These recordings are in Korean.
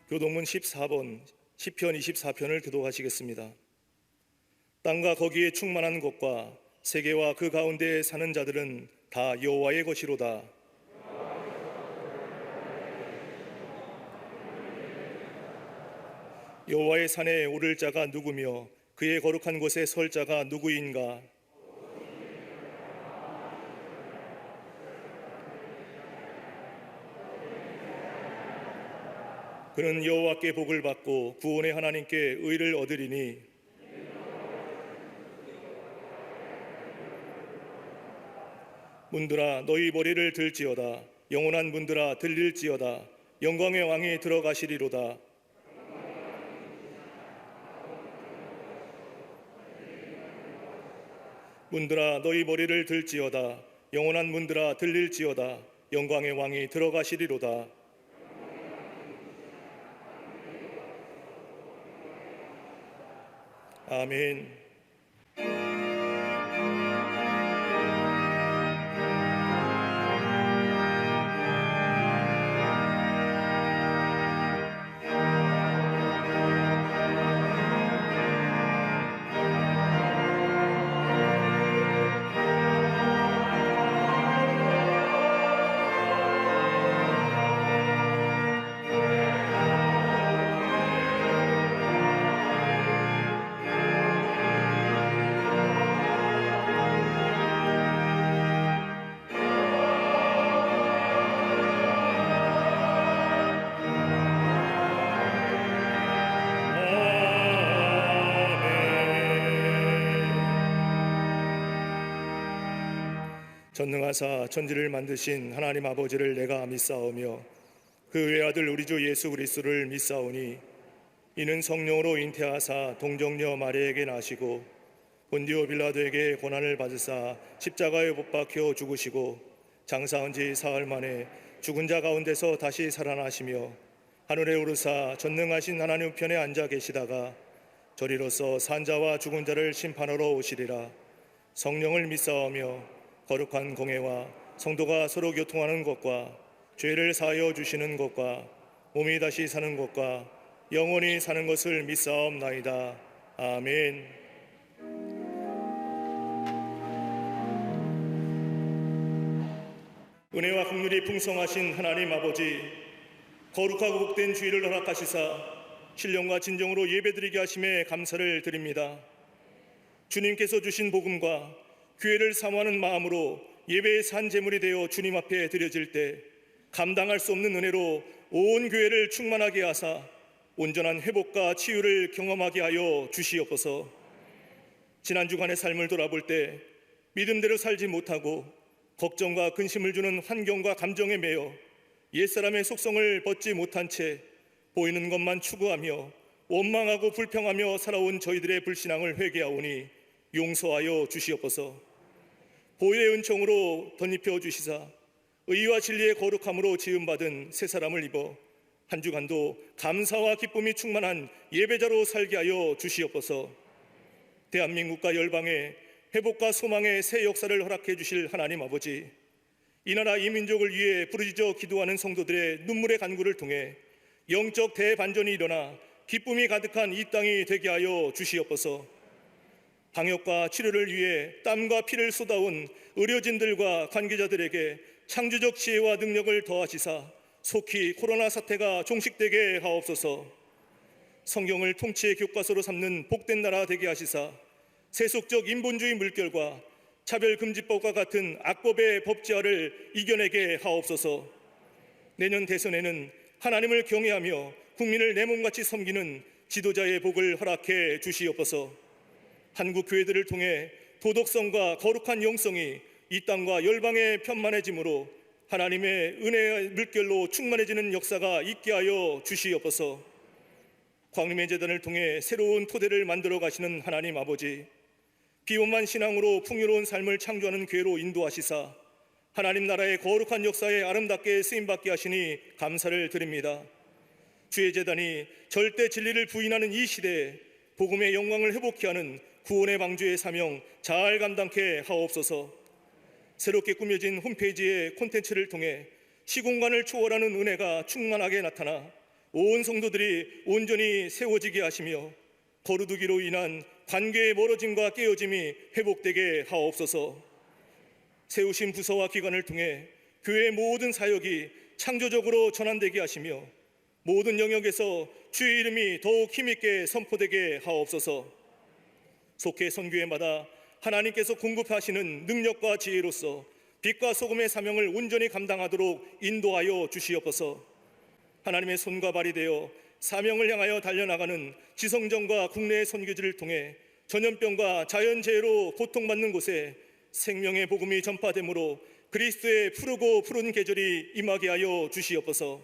교동문 14번 시편 24편을 교독하시겠습니다. 땅과 거기에 충만한 것과 세계와 그 가운데에 사는 자들은 다 여호와의 것이로다. 여호와의 산에 오를 자가 누구며 그의 거룩한 곳에 설 자가 누구인가? 그는 여호와께 복을 받고 구원의 하나님께 의를 얻으리니 문들아 너희 머리를 들지어다. 영원한 문들아 들릴지어다. 영광의 왕이 들어가시리로다. 문들아 너희 머리를 들지어다. 영원한 문들아 들릴지어다. 영광의 왕이 들어가시리로다. 아멘. 전능하사 천지를 만드신 하나님 아버지를 내가 믿사오며 그 외아들 우리 주 예수 그리스도를 믿사오니 이는 성령으로 잉태하사 동정녀 마리아에게 나시고 본디오 빌라도에게 고난을 받으사 십자가에 못 박혀 죽으시고 장사한 지 사흘 만에 죽은 자 가운데서 다시 살아나시며 하늘에 오르사 전능하신 하나님 우편에 앉아 계시다가 저리로서 산자와 죽은 자를 심판하러 오시리라. 성령을 믿사오며 거룩한 공회와 성도가 서로 교통하는 것과 죄를 사하여 주시는 것과 몸이 다시 사는 것과 영원히 사는 것을 믿사옵나이다. 아멘. 은혜와 긍휼이 풍성하신 하나님 아버지, 거룩하고 복된 주일을 허락하시사 신령과 진정으로 예배드리게 하심에 감사를 드립니다. 주님께서 주신 복음과 교회를 사모하는 마음으로 예배의 산 제물이 되어 주님 앞에 드려질 때 감당할 수 없는 은혜로 온 교회를 충만하게 하사 온전한 회복과 치유를 경험하게 하여 주시옵소서. 지난 주간의 삶을 돌아볼 때 믿음대로 살지 못하고 걱정과 근심을 주는 환경과 감정에 매여 옛사람의 속성을 벗지 못한 채 보이는 것만 추구하며 원망하고 불평하며 살아온 저희들의 불신앙을 회개하오니 용서하여 주시옵소서. 보혈의 은총으로 덧입혀 주시사 의와 진리의 거룩함으로 지음받은 새 사람을 입어 한 주간도 감사와 기쁨이 충만한 예배자로 살게 하여 주시옵소서. 대한민국과 열방에 회복과 소망의 새 역사를 허락해 주실 하나님 아버지, 이 나라 이 민족을 위해 부르짖어 기도하는 성도들의 눈물의 간구를 통해 영적 대반전이 일어나 기쁨이 가득한 이 땅이 되게 하여 주시옵소서. 방역과 치료를 위해 땀과 피를 쏟아온 의료진들과 관계자들에게 창조적 지혜와 능력을 더하시사 속히 코로나 사태가 종식되게 하옵소서. 성경을 통치의 교과서로 삼는 복된 나라 되게 하시사 세속적 인본주의 물결과 차별금지법과 같은 악법의 법제화를 이겨내게 하옵소서. 내년 대선에는 하나님을 경외하며 국민을 내 몸같이 섬기는 지도자의 복을 허락해 주시옵소서. 한국 교회들을 통해 도덕성과 거룩한 영성이 이 땅과 열방에 편만해지므로 하나님의 은혜의 물결로 충만해지는 역사가 있게 하여 주시옵소서. 광림의 재단을 통해 새로운 토대를 만들어 가시는 하나님 아버지, 비원만 신앙으로 풍요로운 삶을 창조하는 교회로 인도하시사 하나님 나라의 거룩한 역사에 아름답게 쓰임받게 하시니 감사를 드립니다. 주의 재단이 절대 진리를 부인하는 이 시대에 복음의 영광을 회복케 하는 구원의 방주의 사명 잘 감당케 하옵소서. 새롭게 꾸며진 홈페이지의 콘텐츠를 통해 시공간을 초월하는 은혜가 충만하게 나타나 온 성도들이 온전히 세워지게 하시며 거루두기로 인한 관계의 멀어짐과 깨어짐이 회복되게 하옵소서. 세우신 부서와 기관을 통해 교회의 모든 사역이 창조적으로 전환되게 하시며 모든 영역에서 주의 이름이 더욱 힘있게 선포되게 하옵소서. 속해 선교회마다 하나님께서 공급하시는 능력과 지혜로서 빛과 소금의 사명을 온전히 감당하도록 인도하여 주시옵소서. 하나님의 손과 발이 되어 사명을 향하여 달려나가는 지성전과 국내의 선교지를 통해 전염병과 자연재해로 고통받는 곳에 생명의 복음이 전파되므로 그리스도의 푸르고 푸른 계절이 임하게 하여 주시옵소서.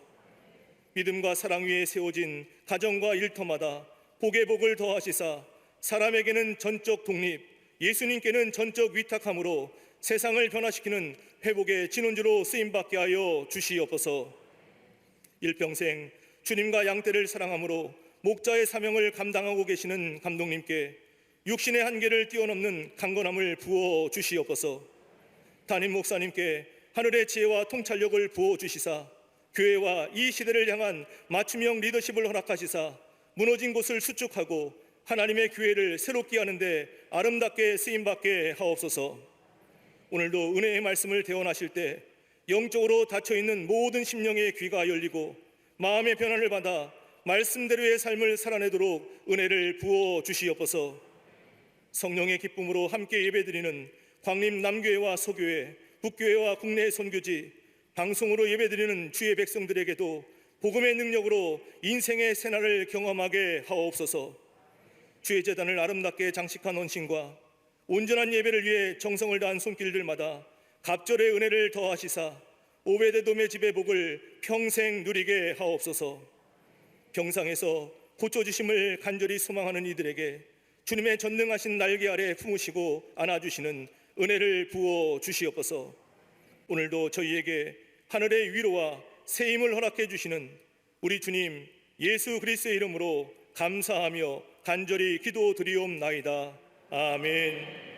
믿음과 사랑 위에 세워진 가정과 일터마다 복의 복을 더하시사 사람에게는 전적 독립, 예수님께는 전적 위탁함으로 세상을 변화시키는 회복의 진원주로 쓰임받게 하여 주시옵소서. 일평생 주님과 양떼를 사랑함으로 목자의 사명을 감당하고 계시는 감독님께 육신의 한계를 뛰어넘는 강건함을 부어 주시옵소서. 담임 목사님께 하늘의 지혜와 통찰력을 부어 주시사 교회와 이 시대를 향한 맞춤형 리더십을 허락하시사 무너진 곳을 수축하고 하나님의 교회를 새롭게 하는데 아름답게 쓰임받게 하옵소서. 오늘도 은혜의 말씀을 대언하실 때 영적으로 닫혀있는 모든 심령의 귀가 열리고 마음의 변화를 받아 말씀대로의 삶을 살아내도록 은혜를 부어 주시옵소서. 성령의 기쁨으로 함께 예배드리는 광림 남교회와 소교회, 북교회와 국내 선교지, 방송으로 예배드리는 주의 백성들에게도 복음의 능력으로 인생의 새날을 경험하게 하옵소서. 주의 제단을 아름답게 장식한 헌신과 온전한 예배를 위해 정성을 다한 손길들마다 갑절의 은혜를 더하시사 오베데돔의 집의 복을 평생 누리게 하옵소서. 병상에서 고쳐주심을 간절히 소망하는 이들에게 주님의 전능하신 날개 아래 품으시고 안아주시는 은혜를 부어 주시옵소서. 오늘도 저희에게 하늘의 위로와 새 힘을 허락해 주시는 우리 주님 예수 그리스도의 이름으로 감사하며 간절히 기도드리옵나이다. 아멘.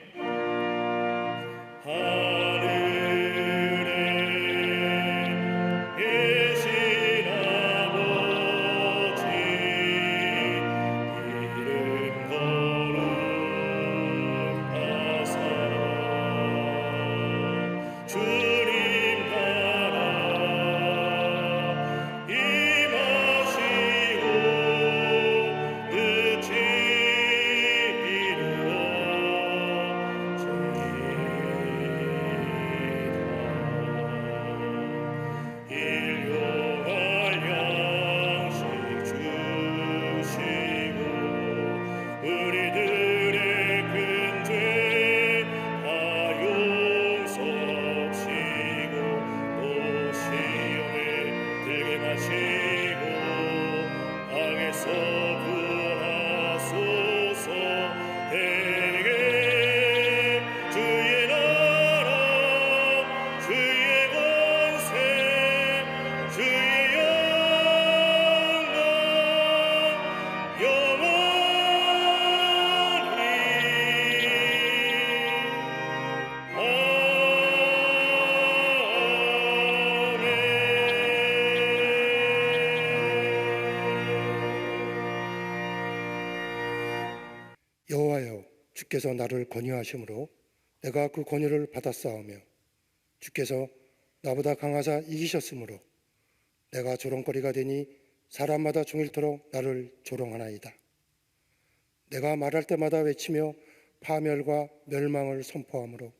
여호와여, 주께서 나를 권유하심으로 내가 그 권유를 받았사오며 주께서 나보다 강하사 이기셨으므로 내가 조롱거리가 되니 사람마다 종일토록 나를 조롱하나이다. 내가 말할 때마다 외치며 파멸과 멸망을 선포하므로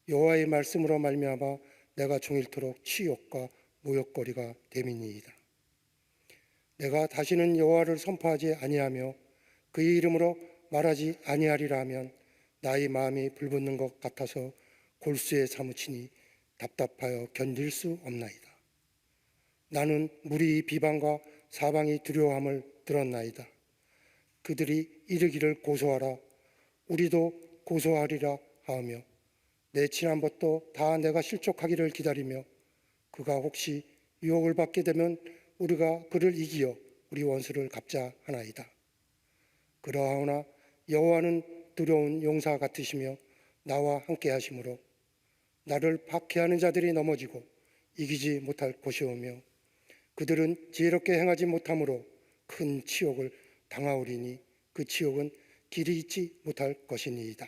여호와의 말씀으로 말미암아 내가 종일토록 치욕과 모욕거리가 됨이니이다. 내가 다시는 여호와를 선포하지 아니하며 그의 이름으로 말하지 아니하리라 하면 나의 마음이 불붙는 것 같아서 골수에 사무치니 답답하여 견딜 수 없나이다. 나는 무리의 비방과 사방의 두려워함을 들었나이다. 그들이 이르기를 고소하라, 우리도 고소하리라 하며 내 친한 벗도 다 내가 실족하기를 기다리며 그가 혹시 유혹을 받게 되면 우리가 그를 이기어 우리 원수를 갚자 하나이다. 그러하오나 여호와는 두려운 용사 같으시며 나와 함께 하심으로 나를 박해하는 자들이 넘어지고 이기지 못할 것이오며 그들은 지혜롭게 행하지 못함으로 큰 치욕을 당하오리니 그 치욕은 길이 잊지 못할 것이니이다.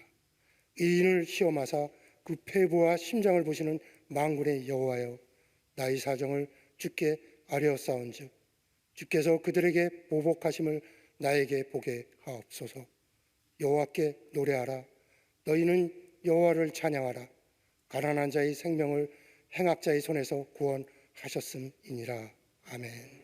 의인을 시험하사 그 폐부와 심장을 보시는 만군의 여호와여, 나의 사정을 주께 아뢰었사온즉 주께서 그들에게 보복하심을 나에게 보게 하옵소서. 여호와께 노래하라. 너희는 여호와를 찬양하라. 가난한 자의 생명을 행악자의 손에서 구원하셨음이니라. 아멘.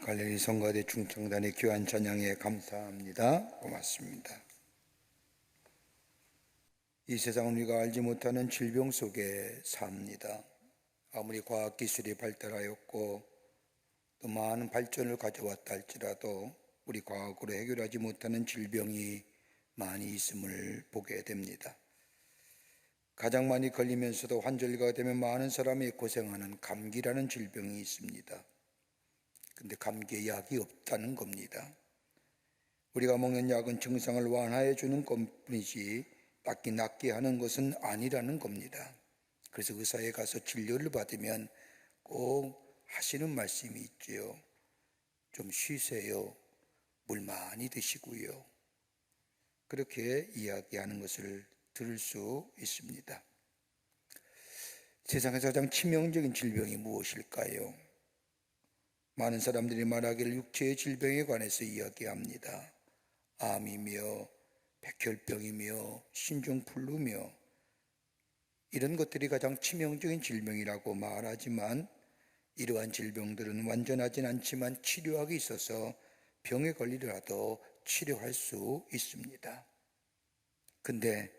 갈릴리 성가대 중창단의 귀한 찬양에 감사합니다. 고맙습니다. 이 세상은 우리가 알지 못하는 질병 속에 삽니다. 아무리 과학기술이 발달하였고 또 많은 발전을 가져왔다 할지라도 우리 과학으로 해결하지 못하는 질병이 많이 있음을 보게 됩니다. 가장 많이 걸리면서도 환절기가 되면 많은 사람이 고생하는 감기라는 질병이 있습니다. 근데 감기에 약이 없다는 겁니다. 우리가 먹는 약은 증상을 완화해 주는 것뿐이지 딱히 낫게 하는 것은 아니라는 겁니다. 그래서 의사에 가서 진료를 받으면 꼭 하시는 말씀이 있지요. 좀 쉬세요. 물 많이 드시고요. 그렇게 이야기하는 것을 들을 수 있습니다. 세상에서 가장 치명적인 질병이 무엇일까요? 많은 사람들이 말하기를 육체의 질병에 관해서 이야기합니다. 암이며 백혈병이며 신종플루며 이런 것들이 가장 치명적인 질병이라고 말하지만 이러한 질병들은 완전하진 않지만 치료학이 있어서 병에 걸리더라도 치료할 수 있습니다. 근데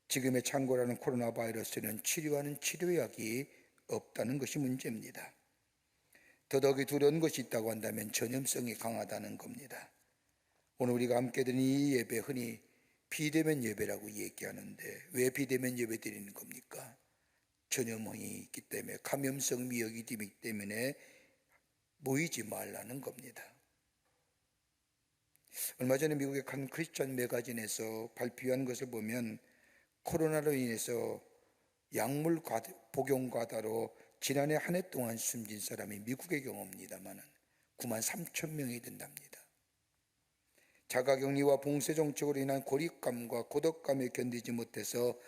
지금의 창궐하는 코로나 바이러스는 치료하는 치료약이 없다는 것이 문제입니다. 더더욱이 두려운 것이 있다고 한다면 전염성이 강하다는 겁니다. 오늘 우리가 함께 드린 이 예배 흔히 비대면 예배라고 얘기하는데 왜 비대면 예배 드리는 겁니까? 전염이 있기 때문에, 감염성 미역이 있기 때문에 모이지 말라는 겁니다. 얼마 전에 미국의 한 크리스천 매거진에서 발표한 것을 보면 코로나로 인해서 약물 복용 과다로 지난해 한 해 동안 숨진 사람이 미국의 경우입니다만 9만 3천 명이 된답니다. 자가격리와 봉쇄 정책으로 인한 고립감과 고독감에 견디지 못해서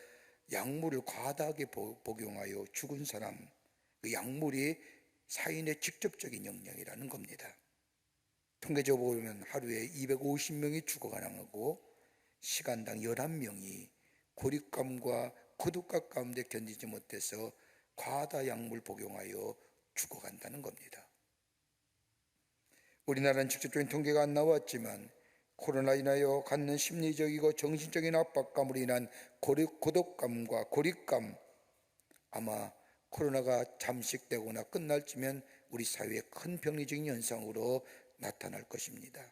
약물을 과다하게 복용하여 죽은 사람, 그 약물이 사인의 직접적인 영향이라는 겁니다. 통계적으로 보면 하루에 250명이 죽어가고 시간당 11명이 고립감과 고독감 가운데 견디지 못해서 과다 약물 복용하여 죽어간다는 겁니다. 우리나라는 직접적인 통계가 안 나왔지만 코로나 인하여 갖는 심리적이고 정신적인 압박감으로 인한 고독감과 고립감, 아마 코로나가 잠식되거나 끝날 쯤엔 우리 사회의 큰 병리적인 현상으로 나타날 것입니다.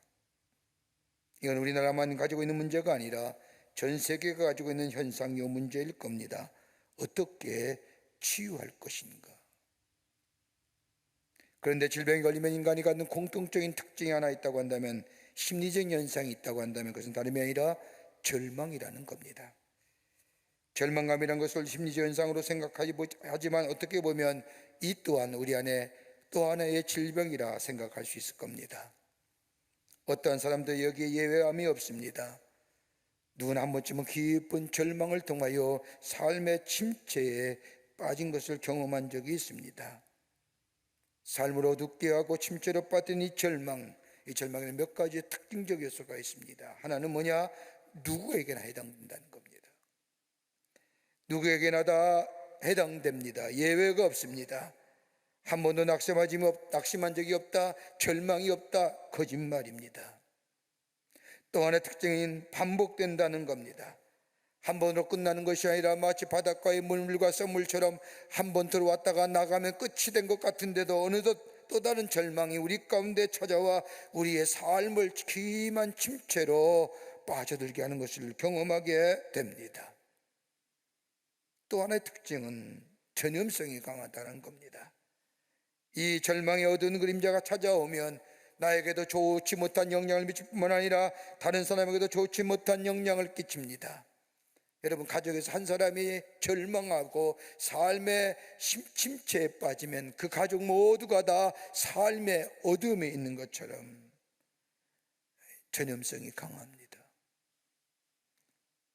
이건 우리나라만 가지고 있는 문제가 아니라 전 세계가 가지고 있는 현상이요 문제일 겁니다. 어떻게 치유할 것인가? 그런데 질병에 걸리면 인간이 갖는 공통적인 특징이 하나 있다고 한다면, 심리적 현상이 있다고 한다면 그것은 다름이 아니라 절망이라는 겁니다. 절망감이라는 것을 심리적 현상으로 생각하지만 어떻게 보면 이 또한 우리 안에 또 하나의 질병이라 생각할 수 있을 겁니다. 어떠한 사람도 여기에 예외함이 없습니다. 누구나 한 번쯤은 깊은 절망을 통하여 삶의 침체에 빠진 것을 경험한 적이 있습니다. 삶을 어둡게 하고 침체로 빠진 이 절망에는 몇 가지의 특징적 요소가 있습니다. 하나는 뭐냐? 누구에게나 해당된다는 겁니다. 누구에게나 다 해당됩니다. 예외가 없습니다. 한 번도 낙심한 적이 없다, 절망이 없다, 거짓말입니다. 또 하나의 특징인 반복된다는 겁니다. 한 번으로 끝나는 것이 아니라 마치 바닷가의 물과 썰물처럼 한 번 들어왔다가 나가면 끝이 된 것 같은데도 어느덧 또 다른 절망이 우리 가운데 찾아와 우리의 삶을 기만 침체로 빠져들게 하는 것을 경험하게 됩니다. 또 하나의 특징은 전염성이 강하다는 겁니다. 이 절망의 어두운 그림자가 찾아오면 나에게도 좋지 못한 영향을 미칠 뿐만 아니라 다른 사람에게도 좋지 못한 영향을 끼칩니다. 여러분, 가족에서 한 사람이 절망하고 삶의 침체에 빠지면 그 가족 모두가 다 삶의 어둠에 있는 것처럼 전염성이 강합니다.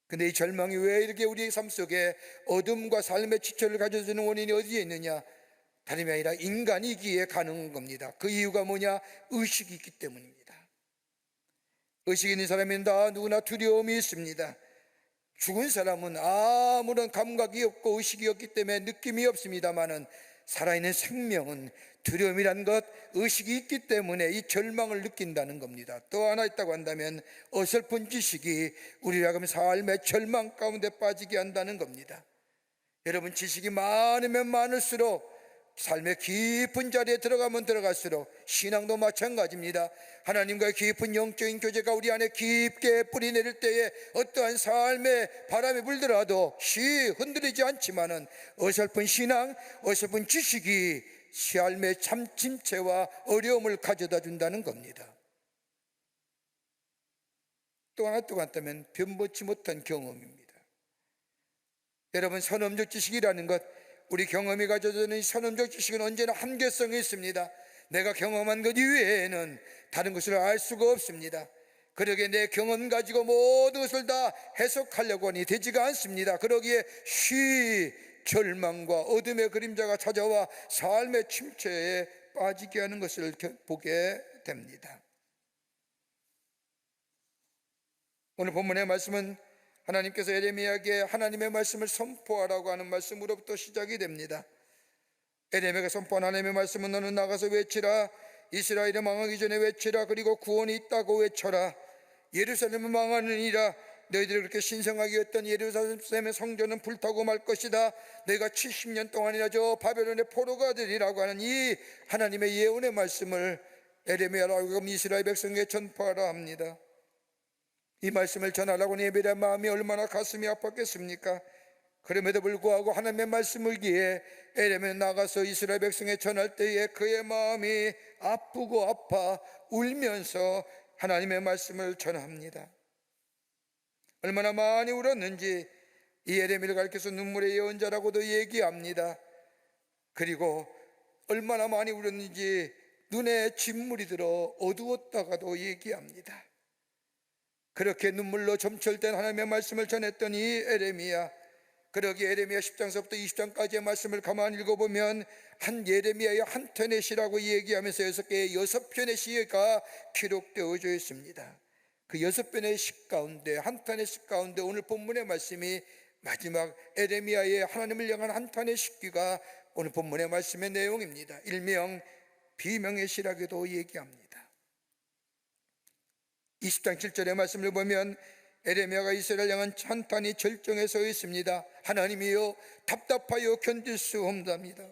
근데 이 절망이 왜 이렇게 우리의 삶 속에 어둠과 삶의 지체를 가져주는 원인이 어디에 있느냐? 다름이 아니라 인간이기에 가능한 겁니다. 그 이유가 뭐냐? 의식이 있기 때문입니다. 의식이 있는 사람은 다 누구나 두려움이 있습니다. 죽은 사람은 아무런 감각이 없고 의식이 없기 때문에 느낌이 없습니다마는 살아있는 생명은 두려움이란 것, 의식이 있기 때문에 이 절망을 느낀다는 겁니다. 또 하나 있다고 한다면 어설픈 지식이 우리라 하면 삶의 절망 가운데 빠지게 한다는 겁니다. 여러분, 지식이 많으면 많을수록 삶의 깊은 자리에 들어가면 들어갈수록 신앙도 마찬가지입니다. 하나님과의 깊은 영적인 교제가 우리 안에 깊게 뿌리 내릴 때에 어떠한 삶의 바람이 불더라도 흔들리지 않지만은 어설픈 신앙, 어설픈 지식이 삶의 침체와 어려움을 가져다 준다는 겁니다. 또 하나 또 같다면 변보지 못한 경험입니다. 여러분, 선험적 지식이라는 것, 우리 경험이 가져주는 이 선언적 지식은 언제나 한계성이 있습니다. 내가 경험한 것 이외에는 다른 것을 알 수가 없습니다. 그러기에 내 경험 가지고 모든 것을 다 해석하려고 하니 되지가 않습니다. 그러기에 절망과 어둠의 그림자가 찾아와 삶의 침체에 빠지게 하는 것을 보게 됩니다. 오늘 본문의 말씀은 하나님께서 예레미야에게 하나님의 말씀을 선포하라고 하는 말씀으로부터 시작이 됩니다. 예레미야가 선포한 하나님의 말씀은 너는 나가서 외치라. 이스라엘이 망하기 전에 외치라. 그리고 구원이 있다고 외쳐라. 예루살렘은 망하느니라. 너희들이 그렇게 신성하게 했던 예루살렘의 성전은 불타고 말 것이다. 너희가 70년 동안이나 저 바벨론의 포로가 되리라고 하는 이 하나님의 예언의 말씀을 예레미야라고 이스라엘 백성에게 전파하라 합니다. 이 말씀을 전하라고 하는 예배의 마음이 얼마나 가슴이 아팠겠습니까? 그럼에도 불구하고 하나님의 말씀을 기해 예레미야 나가서 이스라엘 백성에 전할 때에 그의 마음이 아프고 아파 울면서 하나님의 말씀을 전합니다. 얼마나 많이 울었는지 이 예레미야를 가리켜서 눈물의 예언자라고도 얘기합니다. 그리고 얼마나 많이 울었는지 눈에 진물이 들어 어두웠다가도 얘기합니다. 그렇게 눈물로 점철된 하나님의 말씀을 전했던 이 예레미야, 그러기에 예레미야 10장서부터 20장까지의 말씀을 가만히 읽어보면 한 예레미야의 한 편의 시라고 얘기하면서 6편의 시가 기록되어져 있습니다. 그 6편의 시 가운데 한 편의 시 가운데 오늘 본문의 말씀이 마지막 예레미야의 하나님을 향한 한 편의 시기가 오늘 본문의 말씀의 내용입니다. 일명 비명의 시라고도 얘기합니다. 20장 7절의 말씀을 보면 예레미야가 이스라엘 향한 한탄이 절정에 서 있습니다. 하나님이여 답답하여 견딜 수 없답니다.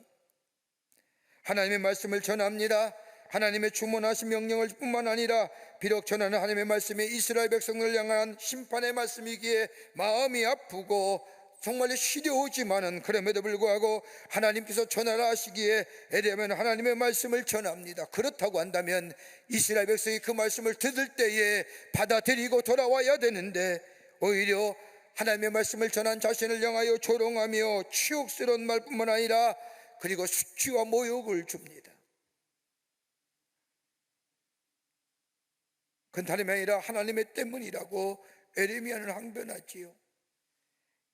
하나님의 말씀을 전합니다. 하나님의 주문하신 명령을 뿐만 아니라 비록 전하는 하나님의 말씀이 이스라엘 백성을 향한 심판의 말씀이기에 마음이 아프고 정말 시려우지만은 그럼에도 불구하고 하나님께서 전하라 하시기에 예레미야는 하나님의 말씀을 전합니다. 그렇다고 한다면 이스라엘 백성이 그 말씀을 들을 때에 받아들이고 돌아와야 되는데 오히려 하나님의 말씀을 전한 자신을 향하여 조롱하며 치욕스러운 말뿐만 아니라 그리고 수치와 모욕을 줍니다. 그건 다름이 아니라 하나님의 때문이라고 예레미야는 항변하지요.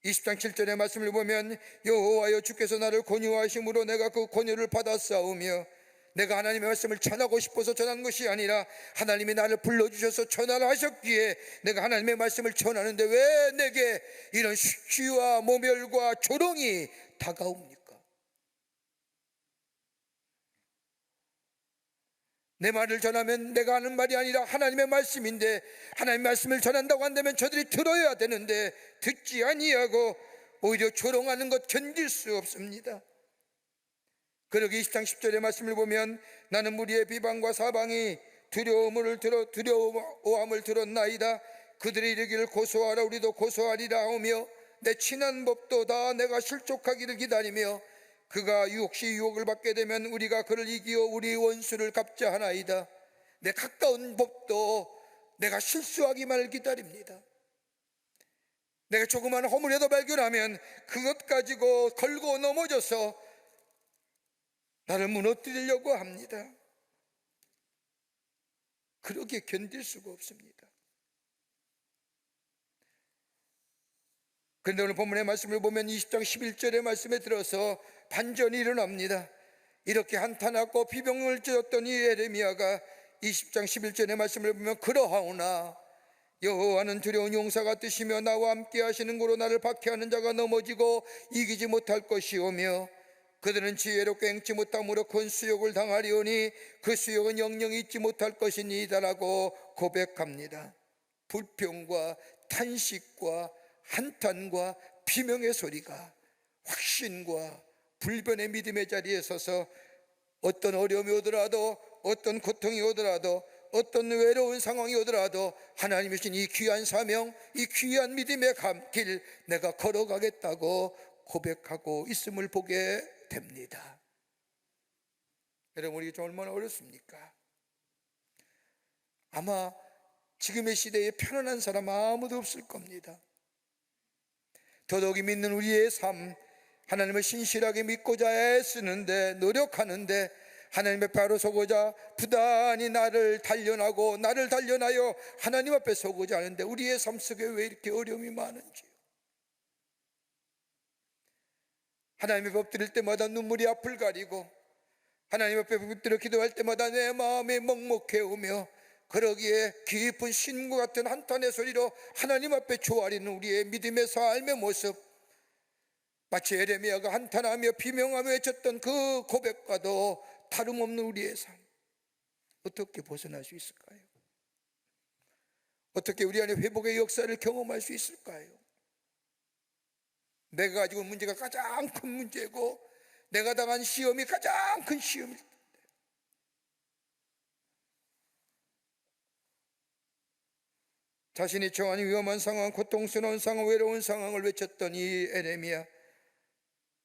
20장 7절의 말씀을 보면 여호와여 주께서 나를 권유하심으로 내가 그 권유를 받았사오며 내가 하나님의 말씀을 전하고 싶어서 전한 것이 아니라 하나님이 나를 불러주셔서 전하라 하셨기에 내가 하나님의 말씀을 전하는데 왜 내게 이런 수치와 모멸과 조롱이 다가옵니까? 내 말을 전하면 내가 하는 말이 아니라 하나님의 말씀인데 하나님의 말씀을 전한다고 한다면 저들이 들어야 되는데 듣지 아니하고 오히려 조롱하는 것 견딜 수 없습니다. 그러기 20장 10절의 말씀을 보면 나는 무리의 비방과 사방이 두려움을 들었나이다. 그들이 이르기를 고소하라 우리도 고소하리라 하며 내 친한 법도 다 내가 실족하기를 기다리며 그가 혹시 유혹을 받게 되면 우리가 그를 이기어 우리 원수를 갚자 하나이다. 내 가까운 법도 내가 실수하기만을 기다립니다. 내가 조그마한 허물에도 발견하면 그것 가지고 걸고 넘어져서 나를 무너뜨리려고 합니다. 그러기에 견딜 수가 없습니다. 그런데 오늘 본문의 말씀을 보면 20장 11절의 말씀에 들어서 반전이 일어납니다. 이렇게 한탄하고 비명을 지었던 이 예레미야가 20장 11절의 말씀을 보면 그러하오나 여호와는 두려운 용사 같으시며 나와 함께 하시는 고로 나를 박해하는 자가 넘어지고 이기지 못할 것이오며 그들은 지혜롭게 행치 못함으로 큰 수욕을 당하리오니 그 수욕은 영영이 잊지 못할 것이니이다라고 고백합니다. 불평과 탄식과 한탄과 비명의 소리가 확신과 불변의 믿음의 자리에 서서 어떤 어려움이 오더라도 어떤 고통이 오더라도 어떤 외로운 상황이 오더라도 하나님이 주신 이 귀한 사명, 이 귀한 믿음의 길 내가 걸어가겠다고 고백하고 있음을 보게 됩니다. 여러분, 이게 좀 얼마나 어렵습니까? 아마 지금의 시대에 편안한 사람 아무도 없을 겁니다. 더더욱이 믿는 우리의 삶, 하나님을 신실하게 믿고자 애쓰는데, 노력하는데 하나님 앞에 바로 서고자 부단히 나를 단련하여 하나님 앞에 서고자 하는데 우리의 삶 속에 왜 이렇게 어려움이 많은지요. 하나님 앞에 엎드릴 때마다 눈물이 앞을 가리고 하나님 앞에 엎드려 기도할 때마다 내 마음이 먹먹해오며 그러기에 깊은 신과 같은 한탄의 소리로 하나님 앞에 조아리는 우리의 믿음의 삶의 모습, 마치 에레미야가 한탄하며 비명하며 외쳤던 그 고백과도 다름없는 우리의 삶, 어떻게 벗어날 수 있을까요? 어떻게 우리 안에 회복의 역사를 경험할 수 있을까요? 내가 가지고 있는 문제가 가장 큰 문제고 내가 당한 시험이 가장 큰 시험일 텐데, 자신이 처한 위험한 상황, 고통스러운 상황, 외로운 상황을 외쳤던 이 에레미야,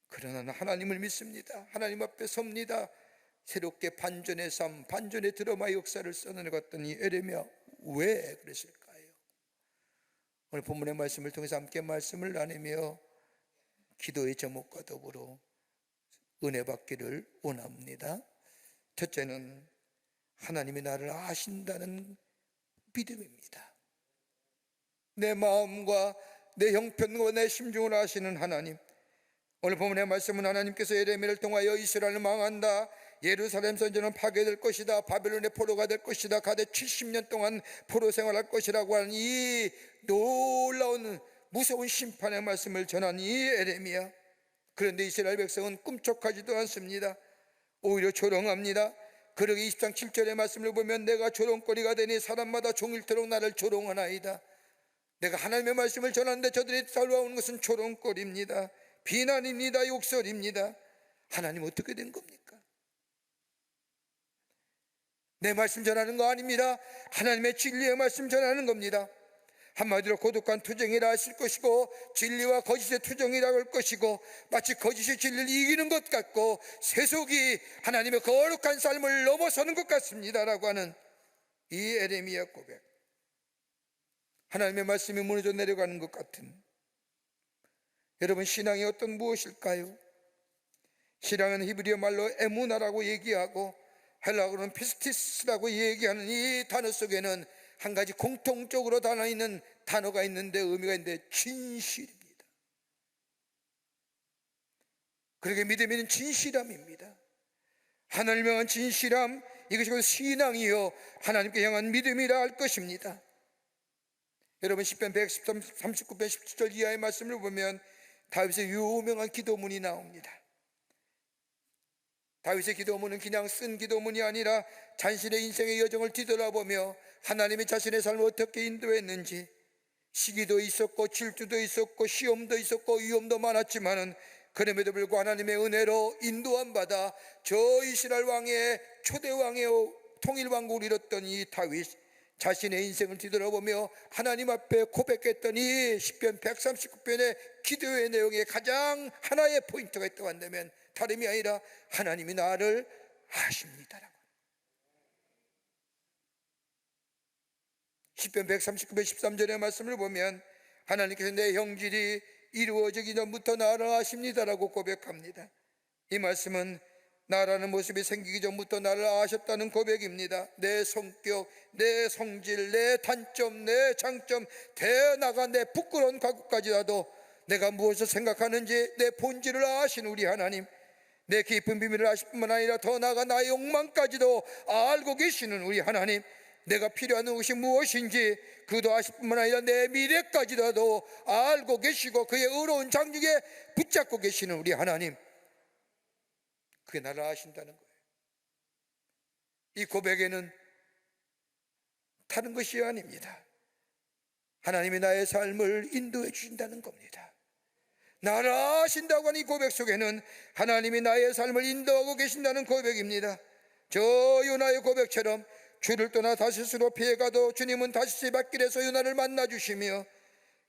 그러나 하나님을 믿습니다. 하나님 앞에 섭니다. 새롭게 반전의 삶, 반전의 드라마 역사를 써내려갔던 이 에레미야, 왜 그랬을까요? 오늘 본문의 말씀을 통해서 함께 말씀을 나누며 기도의 제목과 더불어 은혜 받기를 원합니다. 첫째는 하나님이 나를 아신다는 믿음입니다. 내 마음과 내 형편과 내 심중을 아시는 하나님, 오늘 본문의 말씀은 하나님께서 에레미야를 통하여 이스라엘을 망한다, 예루살렘 선전은 파괴될 것이다, 바벨론의 포로가 될 것이다, 가대 70년 동안 포로 생활할 것이라고 하는 이 놀라운 무서운 심판의 말씀을 전한 이 에레미야, 그런데 이스라엘 백성은 꿈쩍하지도 않습니다. 오히려 조롱합니다. 그러기 20장 7절의 말씀을 보면 내가 조롱거리가 되니 사람마다 종일토록 나를 조롱하나이다. 내가 하나님의 말씀을 전하는데 저들이 따라오는 것은 조롱거리입니다. 비난입니다. 욕설입니다. 하나님 어떻게 된 겁니까? 내 말씀 전하는 거 아닙니다. 하나님의 진리의 말씀 전하는 겁니다. 한마디로 고독한 투쟁이라 하실 것이고 진리와 거짓의 투쟁이라고 할 것이고, 마치 거짓이 진리를 이기는 것 같고 세속이 하나님의 거룩한 삶을 넘어서는 것 같습니다라고 하는 이 에레미야 고백, 하나님의 말씀이 무너져 내려가는 것 같은, 여러분, 신앙이 어떤 무엇일까요? 신앙은 히브리어 말로 에무나라고 얘기하고 헬라어로는 피스티스라고 얘기하는 이 단어 속에는 한 가지 공통적으로 있는 단어가 있는데, 의미가 있는데 진실입니다. 그러게 믿음에는 진실함입니다. 하나님을 향한 진실함, 이것이 곧 신앙이요 하나님께 향한 믿음이라 할 것입니다. 여러분, 시편 139편 17절 이하의 말씀을 보면 다윗의 유명한 기도문이 나옵니다. 다윗의 기도문은 그냥 쓴 기도문이 아니라 자신의 인생의 여정을 뒤돌아보며 하나님이 자신의 삶을 어떻게 인도했는지, 시기도 있었고 질투도 있었고 시험도 있었고 위험도 많았지만은 그럼에도 불구하고 하나님의 은혜로 인도함 받아 저 이스라엘 왕의 초대 왕의 통일 왕국을 이뤘던 이 다윗, 자신의 인생을 뒤돌아보며 하나님 앞에 고백했던 이 시편 139편의 기도의 내용에 가장 하나의 포인트가 있다고 한다면 다름이 아니라 하나님이 나를 아십니다라고. 시편 139편 13절의 말씀을 보면 하나님께서 내 형질이 이루어지기 전부터 나를 아십니다라고 고백합니다. 이 말씀은 나라는 모습이 생기기 전부터 나를 아셨다는 고백입니다. 내 성격, 내 성질, 내 단점, 내 장점, 대나가 내 부끄러운 과거까지라도 내가 무엇을 생각하는지 내 본질을 아신 우리 하나님, 내 깊은 비밀을 아실 뿐만 아니라 더 나아가 나의 욕망까지도 알고 계시는 우리 하나님, 내가 필요한 것이 무엇인지 그도 아실 뿐만 아니라 내 미래까지도 알고 계시고 그의 의로운 장중에 붙잡고 계시는 우리 하나님, 그게 나를 아신다는 거예요. 이 고백에는 다른 것이 아닙니다. 하나님이 나의 삶을 인도해 주신다는 겁니다. 나를 아신다고 하는 이 고백 속에는 하나님이 나의 삶을 인도하고 계신다는 고백입니다. 저 요나의 고백처럼 주를 떠나 다시스로 피해가도 주님은 다시스 밭길에서 요나를 만나주시며,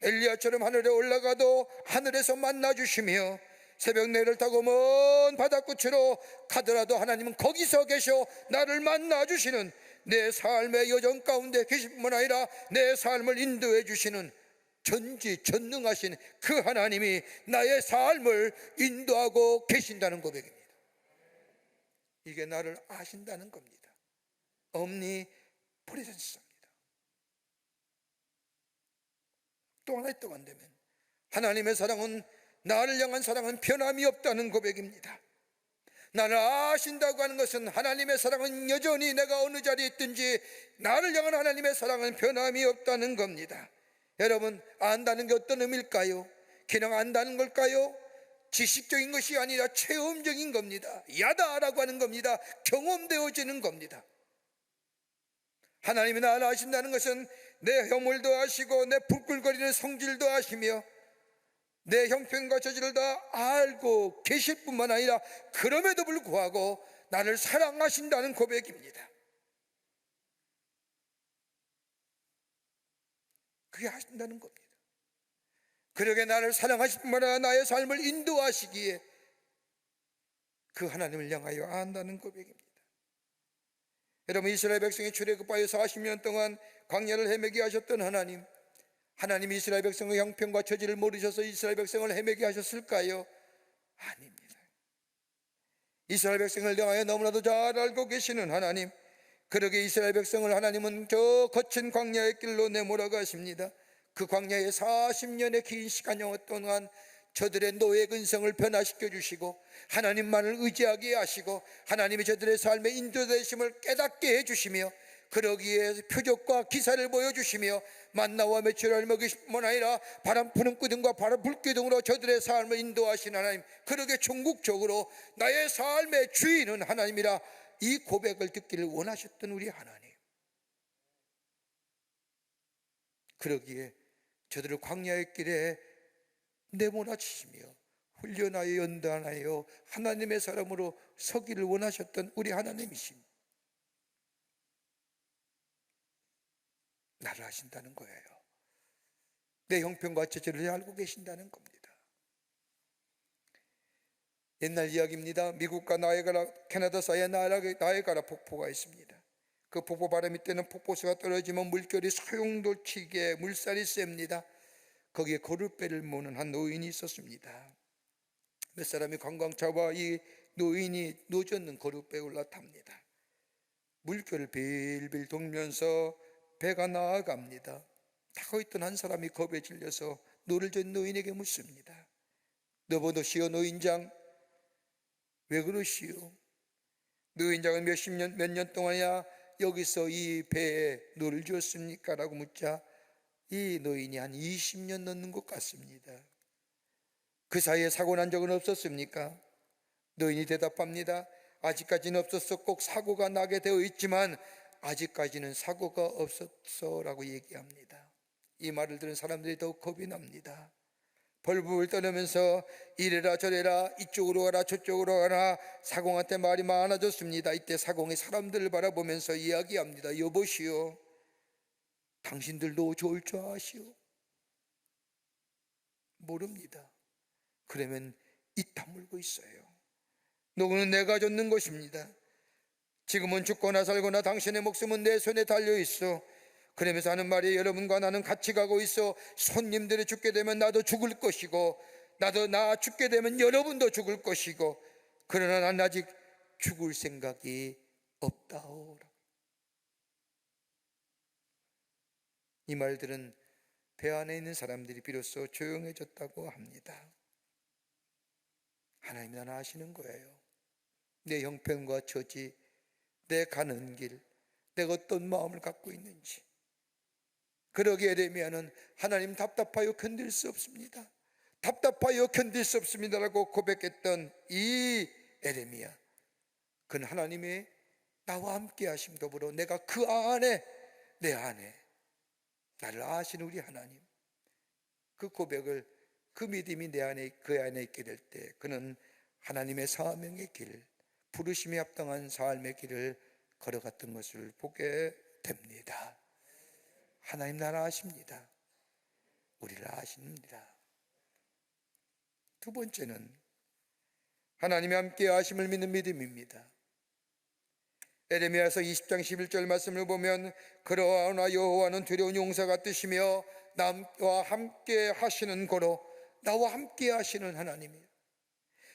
엘리야처럼 하늘에 올라가도 하늘에서 만나주시며, 새벽내를 타고 먼 바닷끝으로 가더라도 하나님은 거기서 계셔 나를 만나주시는, 내 삶의 여정 가운데 계실 뿐만 아니라 내 삶을 인도해 주시는 전지전능하신 그 하나님이 나의 삶을 인도하고 계신다는 고백입니다. 이게 나를 아신다는 겁니다. omnipresence입니다. 또 하나 있다고 한다면 하나님의 사랑은, 나를 향한 사랑은 변함이 없다는 고백입니다. 나를 아신다고 하는 것은 하나님의 사랑은 여전히 내가 어느 자리에 있든지 나를 향한 하나님의 사랑은 변함이 없다는 겁니다. 여러분, 안다는 게 어떤 의미일까요? 그냥 안다는 걸까요? 지식적인 것이 아니라 체험적인 겁니다. 야다라고 하는 겁니다. 경험되어지는 겁니다. 하나님이 나를 아신다는 것은 내 허물도 아시고 내 부글거리는 성질도 아시며 내 형편과 저질을 다 알고 계실 뿐만 아니라 그럼에도 불구하고 나를 사랑하신다는 고백입니다. 그게 하신다는 겁니다. 그러게 나를 사랑하실 뿐만 아니라 나의 삶을 인도하시기에 그 하나님을 향하여 안다는 고백입니다. 여러분, 이스라엘 백성이 출애굽하여 40년 동안 광야를 헤매게 하셨던 하나님, 하나님이 이스라엘 백성의 형편과 처지를 모르셔서 이스라엘 백성을 헤매게 하셨을까요? 아닙니다. 이스라엘 백성을 향하여 너무나도 잘 알고 계시는 하나님, 그러게 이스라엘 백성을 하나님은 저 거친 광야의 길로 내몰아가십니다. 그 광야의 40년의 긴 시간 동안 저들의 노예 근성을 변화시켜 주시고 하나님만을 의지하게 하시고 하나님이 저들의 삶의 인도되심을 깨닫게 해주시며 그러기에 표적과 기사를 보여주시며 만나와 메추라를 먹이실 뿐만 아니라 바람 푸는 기둥과 바람 불기둥으로 저들의 삶을 인도하신 하나님, 그러게 궁극적으로 나의 삶의 주인은 하나님이라 이 고백을 듣기를 원하셨던 우리 하나님, 그러기에 저들을 광야의 길에 내몰아치시며 훈련하여 연단하여 하나님의 사람으로 서기를 원하셨던 우리 하나님이십니다. 나를 아신다는 거예요. 내 형편과 처지를 알고 계신다는 겁니다. 옛날 이야기입니다. 미국과 캐나다 사이에 나이아가라 폭포가 있습니다. 그 폭포 바로 밑에는 폭포수가 떨어지면 물결이 소용돌이치게 물살이 셉니다. 거기에 거룻배를 모는 한 노인이 있었습니다. 몇 사람이 관광차와 이 노인이 노젓는 거룻배에 올라탑니다. 물결을 빌빌 돌면서 배가 나아갑니다. 타고 있던 한 사람이 겁에 질려서 노를 젓는 노인에게 묻습니다. 너보노시오 노인장, 왜 그러시오? 노인장은 몇 년 동안이야 여기서 이 배에 노를 쥐었습니까? 라고 묻자 이 노인이 한 20년 넘는 것 같습니다. 그 사이에 사고 난 적은 없었습니까? 노인이 대답합니다. 아직까지는 없었어. 꼭 사고가 나게 되어 있지만 아직까지는 사고가 없었어 라고 얘기합니다. 이 말을 들은 사람들이 더욱 겁이 납니다. 벌벌 떠르면서 이래라 저래라 이쪽으로 가라 저쪽으로 가라 사공한테 말이 많아졌습니다. 이때 사공이 사람들을 바라보면서 이야기합니다. 여보시오, 당신들도 좋을 줄 아시오? 모릅니다. 그러면 입 다물고 있어요. 누구는 내가 줬는 것입니다. 지금은 죽거나 살거나 당신의 목숨은 내 손에 달려있어. 그러면서 하는 말이 여러분과 나는 같이 가고 있어. 손님들이 죽게 되면 나도 죽을 것이고 나 죽게 되면 여러분도 죽을 것이고 그러나 난 아직 죽을 생각이 없다오. 이 말들은 배 안에 있는 사람들이 비로소 조용해졌다고 합니다. 하나님이 나는 아시는 거예요. 내 형편과 처지, 내 가는 길, 내가 어떤 마음을 갖고 있는지. 그러기에 에레미야는 하나님 답답하여 견딜 수 없습니다. 답답하여 견딜 수 없습니다라고 고백했던 이 에레미야, 그는 하나님의 나와 함께 하심 더불어 내가 그 안에, 내 안에 나를 아시는 우리 하나님, 그 고백을, 그 믿음이 내 안에, 그 안에 있게 될 때 그는 하나님의 사명의 길, 부르심에 합당한 삶의 길을 걸어갔던 것을 보게 됩니다. 하나님 나를 아십니다. 우리를 아십니다. 두 번째는 하나님이 함께 하심을 믿는 믿음입니다. 에레미야서 20장 11절 말씀을 보면 그러나 여호와는 두려운 용사 같으시며 나와 함께 하시는 거로 나와 함께 하시는 하나님이에요.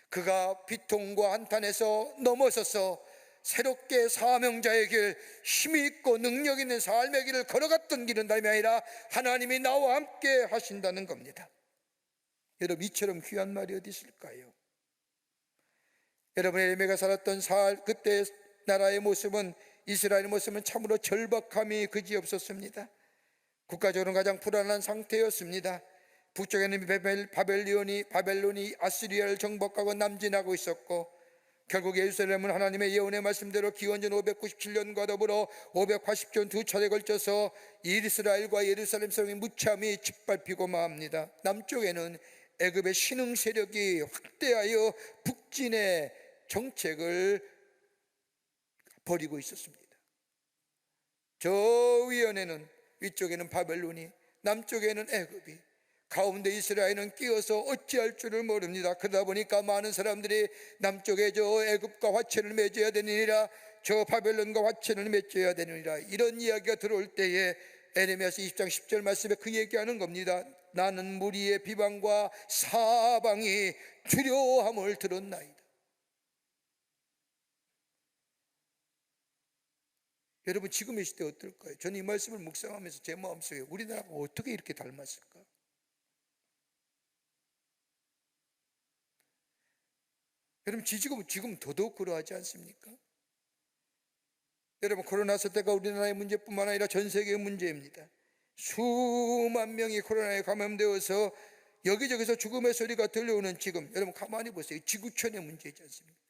그가 비통과 한탄에서 넘어서서 새롭게 사명자의 길, 힘이 있고 능력 있는 삶의 길을 걸어갔던 길은 다름이 아니라 하나님이 나와 함께 하신다는 겁니다. 여러분, 이처럼 귀한 말이 어디 있을까요? 여러분, 에레미야가 살았던 그때 나라의 모습은, 이스라엘의 모습은 참으로 절박함이 그지없었습니다. 국가적으로는 가장 불안한 상태였습니다. 북쪽에는 바벨론이 아시리아를 정복하고 남진하고 있었고, 결국 예루살렘은 하나님의 예언의 말씀대로 기원전 597년과 더불어 580년 두 차례 걸쳐서 이스라엘과 예루살렘 사람이 무참히 짓밟히고 맙니다. 남쪽에는 애굽의 신흥 세력이 확대하여 북진의 정책을 벌이고 있었습니다. 저 위쪽에는 바벨론이, 남쪽에는 애굽이, 가운데 이스라엘은 끼어서 어찌할 줄을 모릅니다. 그러다 보니까 많은 사람들이 남쪽에 저 애굽과 화채를 맺어야 되느니라, 저 바벨론과 화채를 맺어야 되느니라, 이런 이야기가 들어올 때에 에레미야서 20장 10절 말씀에 그 얘기하는 겁니다. 나는 무리의 비방과 사방이 두려움을 들었나이다. 여러분, 지금의 시대 어떨까요? 저는 이 말씀을 묵상하면서 제 마음속에 우리나라가 어떻게 이렇게 닮았을까? 여러분, 지금 더더욱 그러하지 않습니까? 여러분, 코로나 사태가 우리나라의 문제뿐만 아니라 전 세계의 문제입니다. 수만 명이 코로나에 감염되어서 여기저기서 죽음의 소리가 들려오는 지금, 여러분 가만히 보세요. 지구촌의 문제이지 않습니까?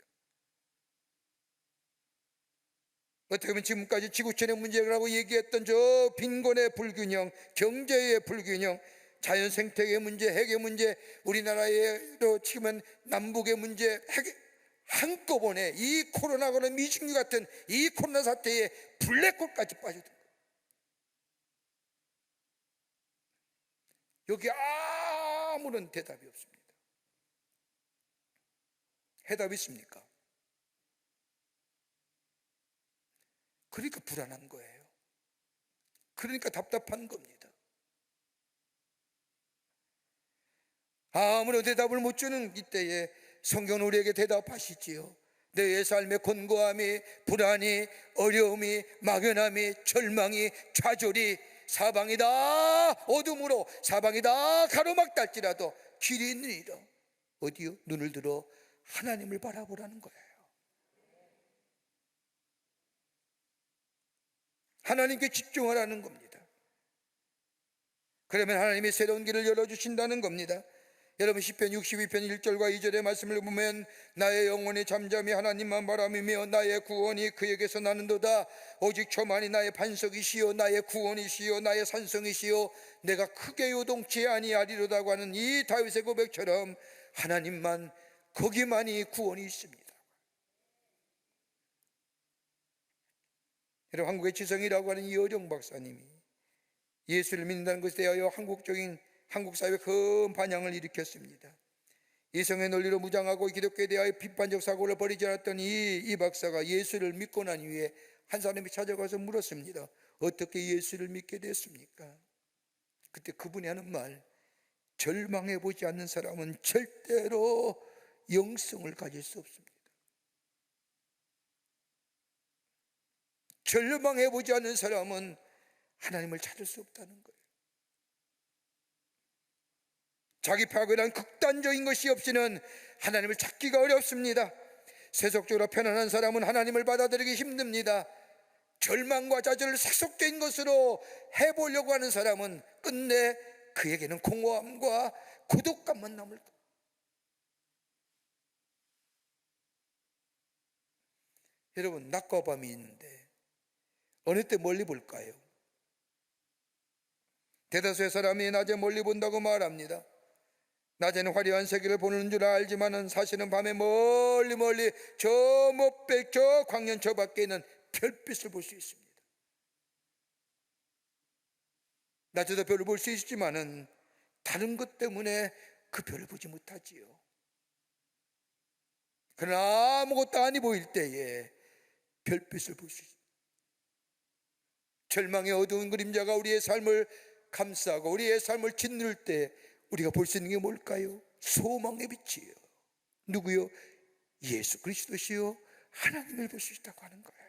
어떻게 보면 지금까지 지구촌의 문제라고 얘기했던 저 빈곤의 불균형, 경제의 불균형, 자연 생태계의 문제, 핵의 문제, 우리나라에도 치면 남북의 문제, 한꺼번에 이 코로나거나 미신류 같은 이 코로나 사태에 블랙홀까지 빠져든 거예요. 여기 아무런 대답이 없습니다. 해답이 있습니까? 그러니까 불안한 거예요. 그러니까 답답한 겁니다. 아무런 대답을 못 주는 이때에 성경은 우리에게 대답하시지요. 내 삶의 곤고함이, 불안이, 어려움이, 막연함이, 절망이, 좌절이, 사방이 다 어둠으로, 사방이 다 가로막달지라도 길이 있느니라. 어디요? 눈을 들어 하나님을 바라보라는 거예요. 하나님께 집중하라는 겁니다. 그러면 하나님이 새로운 길을 열어주신다는 겁니다. 여러분, 시편 62편 1절과 2절의 말씀을 보면 나의 영혼이 잠잠히 하나님만 바라보며 나의 구원이 그에게서 나는도다. 오직 저만이 나의 반석이시요 나의 구원이시요 나의 산성이시요 내가 크게 요동치 아니하리로다고 하는 이 다윗의 고백처럼 하나님만, 거기만이 구원이 있습니다. 여러분, 한국의 지성이라고 하는 이어정 박사님이 예수를 믿는다는 것에 대하여 한국 사회에 큰 반향을 일으켰습니다. 이성의 논리로 무장하고 기독교에 대하여 비판적 사고를 버리지 않았던 이 박사가 예수를 믿고 난 이후에 한 사람이 찾아가서 물었습니다. 어떻게 예수를 믿게 됐습니까? 그때 그분이 하는 말, 절망해보지 않는 사람은 절대로 영성을 가질 수 없습니다. 절망해보지 않는 사람은 하나님을 찾을 수 없다는 거예요. 자기 파괴란 극단적인 것이 없이는 하나님을 찾기가 어렵습니다. 세속적으로 편안한 사람은 하나님을 받아들이기 힘듭니다. 절망과 좌절을 세속적인 것으로 해보려고 하는 사람은 끝내 그에게는 공허함과 고독감만 남을 거예요. 여러분, 낮과 밤이 있는데 어느 때 멀리 볼까요? 대다수의 사람이 낮에 멀리 본다고 말합니다. 낮에는 화려한 세계를 보는 줄 알지만은 사실은 밤에 멀리 저 못백 저 광년 저 밖에 있는 별빛을 볼 수 있습니다. 낮에도 별을 볼 수 있지만은 다른 것 때문에 그 별을 보지 못하지요. 그러나 아무것도 아니 보일 때에 별빛을 볼 수 있습니다. 절망의 어두운 그림자가 우리의 삶을 감싸고 우리의 삶을 짓눌 때 우리가 볼 수 있는 게 뭘까요? 소망의 빛이요. 누구요? 예수 그리스도시요 하나님을 볼 수 있다고 하는 거예요.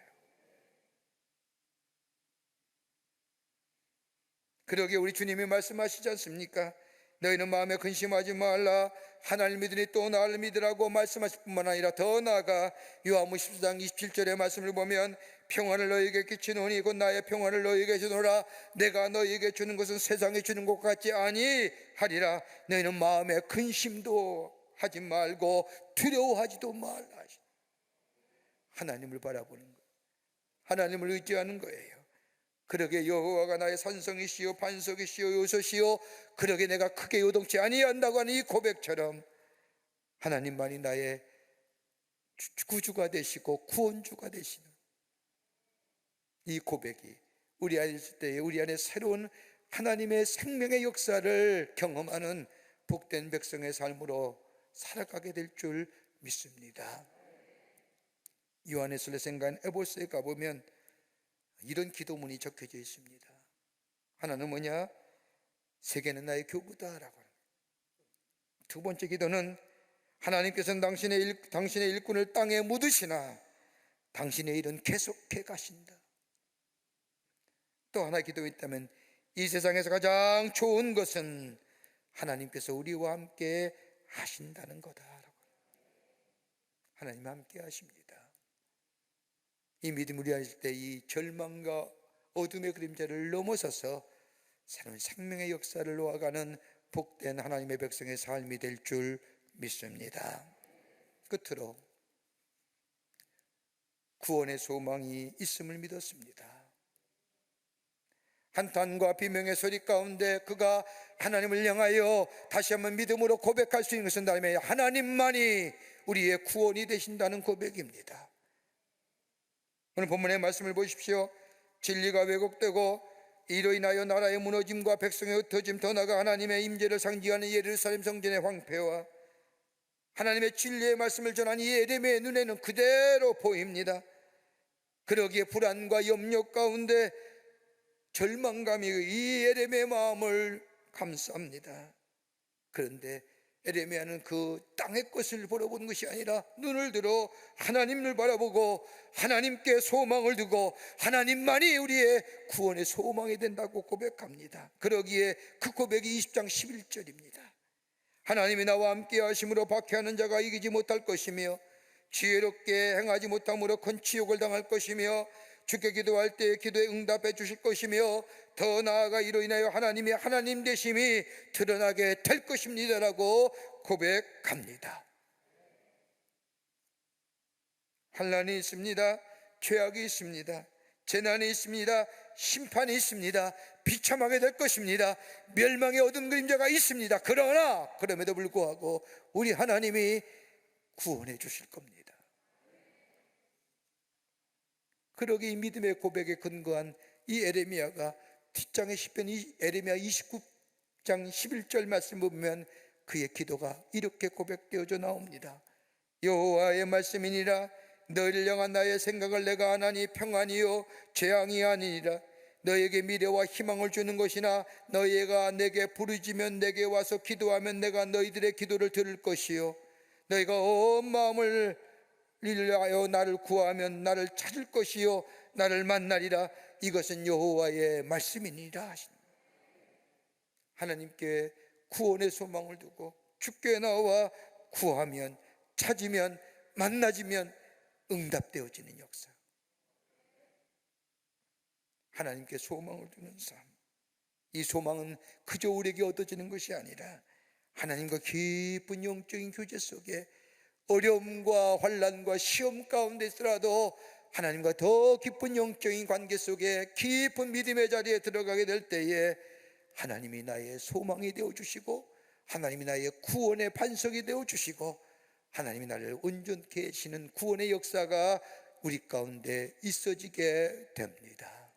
그러기에 우리 주님이 말씀하시지 않습니까? 너희는 마음에 근심하지 말라. 하나님을 믿으니 또 나를 믿으라고 말씀하실 뿐만 아니라 더 나아가 요한복음 14장 27절의 말씀을 보면 평안을 너희에게 끼치노니 곧 나의 평안을 너희에게 주노라. 내가 너희에게 주는 것은 세상에 주는 것 같지 아니하리라. 너희는 마음에 근심도 하지 말고 두려워하지도 말라. 하나님을 바라보는 거예요. 하나님을 의지하는 거예요. 그러게 여호와가 나의 산성이시요 반석이시요 요소시요 그러게 내가 크게 요동치 아니한다고 하는 이 고백처럼 하나님만이 나의 구주가 되시고 구원주가 되시는 이 고백이 우리 안에 있을 때에 우리 안에 새로운 하나님의 생명의 역사를 경험하는 복된 백성의 삶으로 살아가게 될 줄 믿습니다. 요한에슬레 생간 에보스에 가보면 이런 기도문이 적혀져 있습니다. 하나는 뭐냐? 세계는 나의 교부다라고 합니다. 두 번째 기도는 하나님께서는 당신의 일꾼을 땅에 묻으시나 당신의 일은 계속해 가신다. 또 하나 기도가 있다면 이 세상에서 가장 좋은 것은 하나님께서 우리와 함께 하신다는 거다라고. 하나님 함께 하십니다. 이 믿음을 위하실 때 이 절망과 어둠의 그림자를 넘어서서 새로운 생명의 역사를 놓아가는 복된 하나님의 백성의 삶이 될 줄 믿습니다. 끝으로 구원의 소망이 있음을 믿었습니다. 한탄과 비명의 소리 가운데 그가 하나님을 향하여 다시 한번 믿음으로 고백할 수 있는 것은 하나님만이 우리의 구원이 되신다는 고백입니다. 오늘 본문의 말씀을 보십시오. 진리가 왜곡되고 이로 인하여 나라의 무너짐과 백성의 흩어짐, 더 나아가 하나님의 임재를 상징하는 예루살렘 성전의 황폐와 하나님의 진리의 말씀을 전한 이 예레미야의 눈에는 그대로 보입니다. 그러기에 불안과 염려 가운데 절망감이 이 예레미야의 마음을 감쌉니다. 그런데 예레미야는 그 땅의 것을 바라보는 것이 아니라 눈을 들어 하나님을 바라보고 하나님께 소망을 두고 하나님만이 우리의 구원의 소망이 된다고 고백합니다. 그러기에 그 고백이 20장 11절입니다. 하나님이 나와 함께 하심으로 박해하는 자가 이기지 못할 것이며 지혜롭게 행하지 못함으로 큰 치욕을 당할 것이며 주께 기도할 때 기도에 응답해 주실 것이며 더 나아가 이로 인하여 하나님이 하나님 되심이 드러나게 될 것입니다라고 고백합니다. 환난이 있습니다. 죄악이 있습니다. 재난이 있습니다. 심판이 있습니다. 비참하게 될 것입니다. 멸망의 어두운 그림자가 있습니다. 그러나 그럼에도 불구하고 우리 하나님이 구원해 주실 겁니다. 그러기 이 믿음의 고백에 근거한 이 에레미야가 뒷장의 시편 에레미야 29장 11절 말씀 보면 그의 기도가 이렇게 고백되어져 나옵니다. 여호와의 말씀이니라. 너희를 향한 나의 생각을 내가 아나니 평안이요 재앙이 아니니라. 너에게 미래와 희망을 주는 것이나 너희가 내게 부르짖으면 내게 와서 기도하면 내가 너희들의 기도를 들을 것이요 너희가 온 마음을 위하여 나를 구하면 나를 찾을 것이요 나를 만나리라. 이것은 여호와의 말씀이니라. 하나님께 구원의 소망을 두고 주께 나와 구하면 찾으면 만나지면 응답되어지는 역사. 하나님께 소망을 두는 삶. 이 소망은 그저 우리에게 얻어지는 것이 아니라 하나님과 깊은 영적인 교제 속에 어려움과 환난과 시험 가운데 있더라도 하나님과 더 깊은 영적인 관계 속에 깊은 믿음의 자리에 들어가게 될 때에 하나님이 나의 소망이 되어주시고 하나님이 나의 구원의 반석이 되어주시고 하나님이 나를 온전케 하시는 구원의 역사가 우리 가운데 있어지게 됩니다.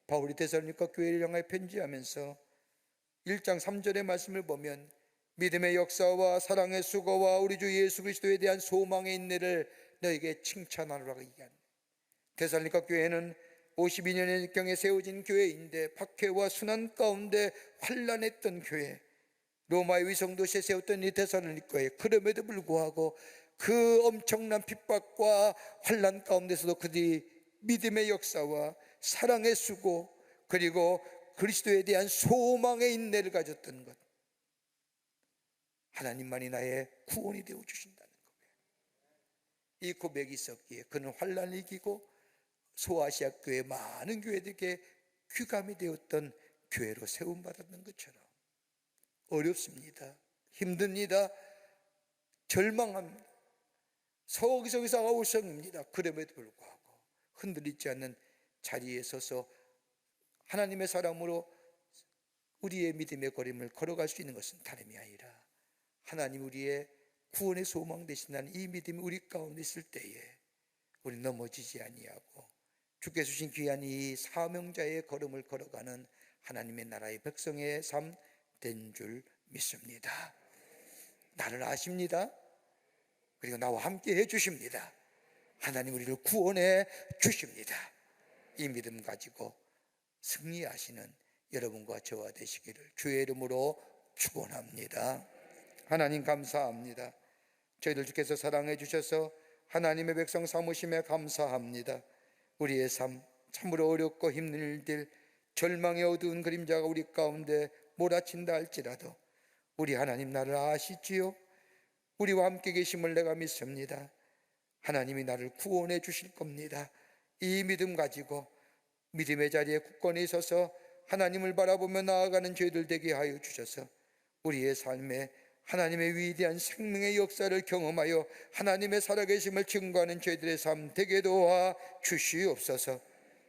바울이 데살로니가 교회를 향하여 편지하면서 1장 3절의 말씀을 보면 믿음의 역사와 사랑의 수고와 우리 주 예수 그리스도에 대한 소망의 인내를 너에게 칭찬하노라고 얘기합니다. 데살로니가 교회는 52년경에 세워진 교회인데 박해와 순환 가운데 환란했던 교회, 로마의 위성도시에 세웠던 이 데살로니가에, 그럼에도 불구하고 그 엄청난 핍박과 환란 가운데서도 그들이 믿음의 역사와 사랑의 수고, 그리고 그리스도에 대한 소망의 인내를 가졌던 것, 하나님만이 나의 구원이 되어 주신다는 고백. 이 고백이 있었기에 그는 환란을 이기고 소아시아 교회 많은 교회들에게 귀감이 되었던 교회로 세움받았던 것처럼, 어렵습니다, 힘듭니다, 절망합니다, 서기서기서 아우성입니다. 그럼에도 불구하고 흔들리지 않는 자리에 서서 하나님의 사람으로 우리의 믿음의 걸음을 걸어갈 수 있는 것은 다름이 아니라 하나님 우리의 구원의 소망 되신다는 이 믿음이 우리 가운데 있을 때에 우리 넘어지지 아니하고 주께서 주신 귀한 이 사명자의 걸음을 걸어가는 하나님의 나라의 백성의 삶 된 줄 믿습니다. 나를 아십니다. 그리고 나와 함께 해주십니다. 하나님 우리를 구원해 주십니다. 이 믿음 가지고 승리하시는 여러분과 저와 되시기를 주의 이름으로 축원합니다. 하나님 감사합니다. 저희들 주께서 사랑해 주셔서 하나님의 백성 삼으심에 감사합니다. 우리의 삶 참으로 어렵고 힘든 일들, 절망의 어두운 그림자가 우리 가운데 몰아친다 할지라도 우리 하나님 나를 아시지요. 우리와 함께 계심을 내가 믿습니다. 하나님이 나를 구원해 주실 겁니다. 이 믿음 가지고 믿음의 자리에 굳건히 서서 하나님을 바라보며 나아가는 저희들 되게 하여 주셔서 우리의 삶에 하나님의 위대한 생명의 역사를 경험하여 하나님의 살아계심을 증거하는 저희들의 삶 되게 도와 주시옵소서.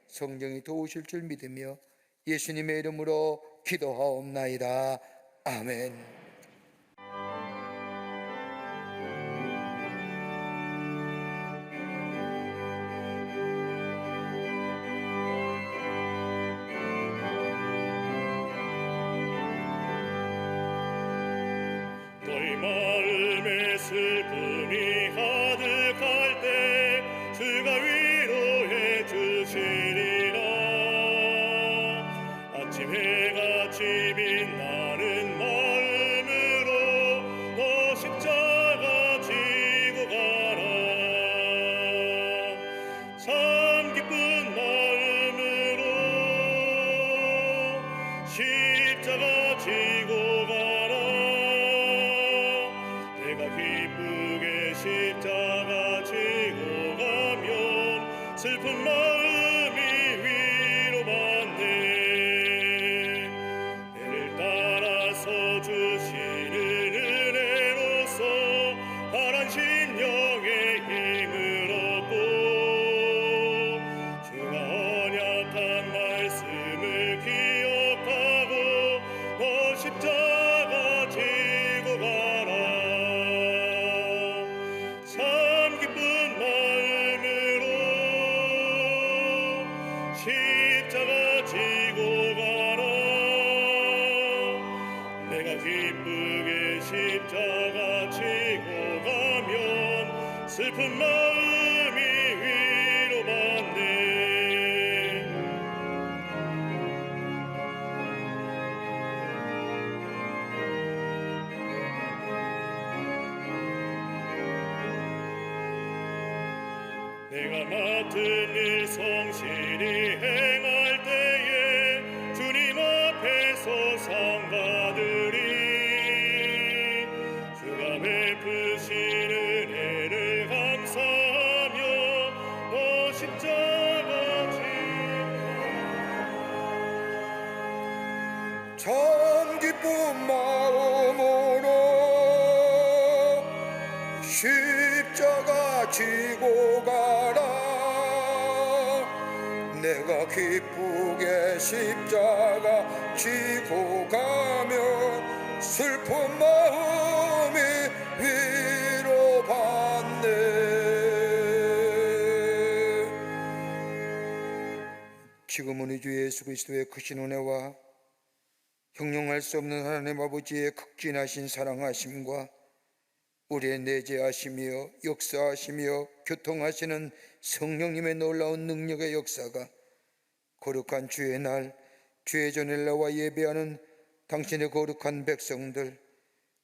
성령이 도우실 줄 믿으며 예수님의 이름으로 기도하옵나이다. 아멘. 너희 마음에 슬픔이 가득할 때 주가 위로해 주시리라. 아침 해같이 빛나는 마음으로 너 십자가 지고 가라. 참 기쁜 마음으로 십자가 지고 가라. 내가 기쁘게 십자가 지고 가면 슬픈 마음이 위로받네. 내를 따라서 주시는 은혜로서 바란 심령의 힘을 얻고 주가 언약한 말씀을 기억하고 너 십자가 지고 가라. 참 기쁜 마음으로 십자가 지고 가라. 내가 기쁘게 십자가 지고 가면 슬픈 마음이 위로받네. 내가 맡은 일 성실히 행할 때에 주님 앞에서 상 받으리. 주가 베푸신 은혜를 감사하며 너 십자가 참 기쁜 마음으로 십자가 지고 가라. 내가 기쁘게 십자가 지고 가면 슬픈 마음이 위로받네. 지금은 우리 주 예수 그리스도의 크신 은혜와 형용할 수 없는 하나님 아버지의 극진하신 사랑하심과 우리의 내재하시며 역사하시며 교통하시는 성령님의 놀라운 능력의 역사가 거룩한 주의 날, 주의 전을 나와 예배하는 당신의 거룩한 백성들,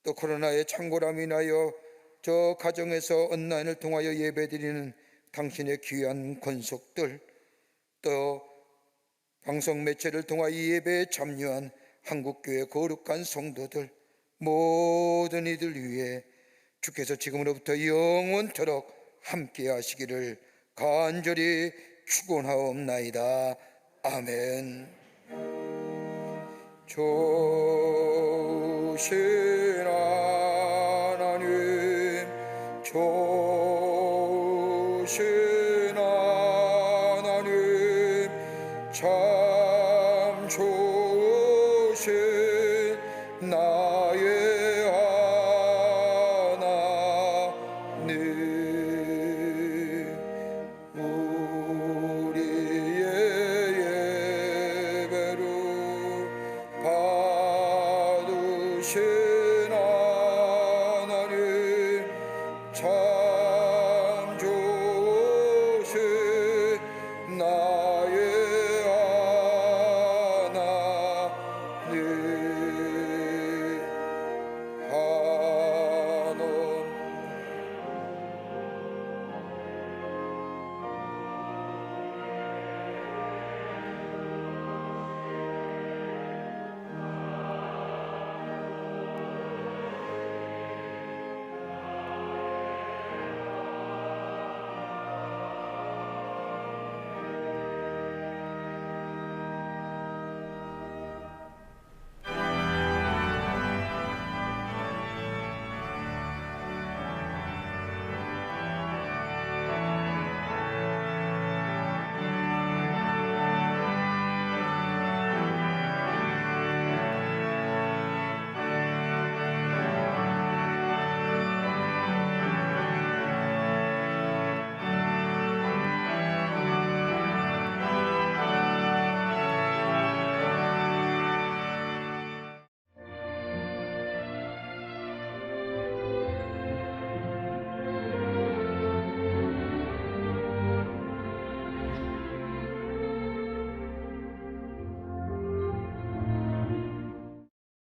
또 코로나의 창궐함 인하여 저 가정에서 온라인을 통하여 예배드리는 당신의 귀한 권속들, 또 방송 매체를 통하여 이 예배에 참여한 한국교회 거룩한 성도들, 모든 이들 위해 주께서 지금으로부터 영원토록 함께 하시기를 간절히 축원하옵나이다. 아멘. 조신 하나님, 조신 하나님, 참 좋으시도다.